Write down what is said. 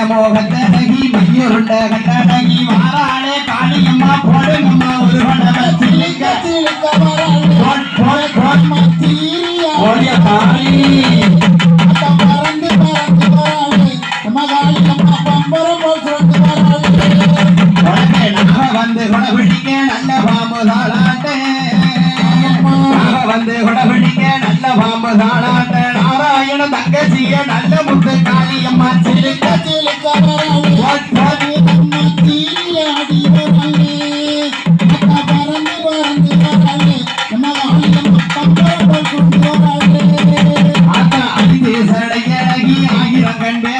மோகத்தடகி மையுருண்ட கண்டடகி வாராளே காளியம்மா போடுங்கம்மா ஒரு வடவை சிலிக்க சிலிக்க ஓடிய காளி பறந்து பறந்து வராளே நம்ம காளியம்மா பம்பரம் போல் சுரந்து வராளே உடனே நாக வந்து குடபிடிக்க நல்ல பாம்பு தாளாட்டே நாக வந்து குடபிடிக்க நல்ல பாம்பு தாளாட்டே நாராயண தங்கச்சிய நல்ல முத்து காளியம்மா சிலிக்க சிலிக்க கண்டு